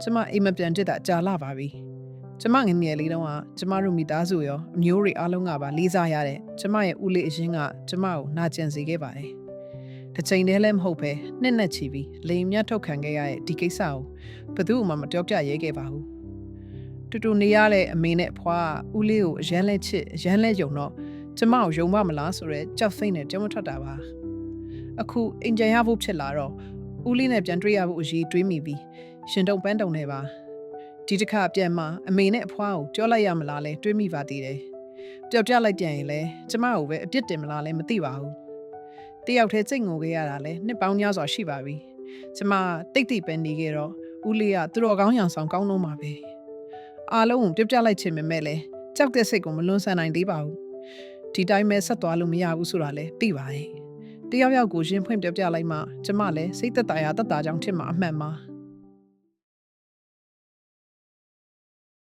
ကျမအိမ်မပြန်တက်တာကြာလာပါပြီကျမငယ်ငယ်လေးတုန်းကကျမတို့မိသားစုရောအမျိုးတွေအားလုံးကပါလေးစားရတဲ့ကျမရဲ့ဦးလေးအရင်ကကျမကိုနာကျင်စေခဲ့ပါတယ်တစ်ချိန်တည်းလည်းမဟုတ်ပဲနှစ်နဲ့ချီပြီးလိန်မြတ်ထုတ်ခံခဲ့ရတဲ့ဒီကိစ္စကိုဘယ်သူမှမပြောပြရဲခဲ့ပါဘူးတူတူနေရတဲ့အမေနဲ့အဖွားဦးလေးကိုအရန်လဲချစ်အရန်လဲယုံတော့ကျမကိုယုံမမလားဆိုတော့ကြောက်စိမ့်နဲ့ကြောက်မထွက်တာပါအခုအင်ဂျင်ရဖို့ဖြစ်လာတော့ဦးလေးနဲ့ပြန်တွေ့ရဖို့အရေးတွေးမိပြီးရှင်တုံပန်းတုံနေပါဒီတစ်ခါပြန်မှအမေနဲ့အဖွားကိုကြောလိုက်ရမလားလဲတွေးမိပါသေးတယ်ပျောက်ပြလိုက်ပြန်ရင်လဲကျမကိုပဲအပြစ်တင်မလားလဲမသိပါဘူးတယောက်တည်းစိတ်ငိုခဲ့ရတာလဲနှစ်ပေါင်းများစွာရှိပါပြီကျမတိတ်တိတ်ပဲနေခဲ့တော့ဦးလေးကသူတော်ကောင်းရံဆောင်ကောင်းလုံးပါပဲအားလုံးကိုပြပြလိုက်ချင်ပေမဲ့လဲကြောက်တဲ့စိတ်ကိုမလွန်ဆန်နိုင်သေးပါဘူးဒီတိုင်းပဲဆက်သွားလို့မရဘူးဆိုတာလဲသိပါရဲ့တယောက်ယောက်ကိုရှင်းဖွင့်ပြပြလိုက်မှကျမလည်းစိတ်သက်သာရတတ်တာကြောင့်ထင်မှာအမှန်ပါ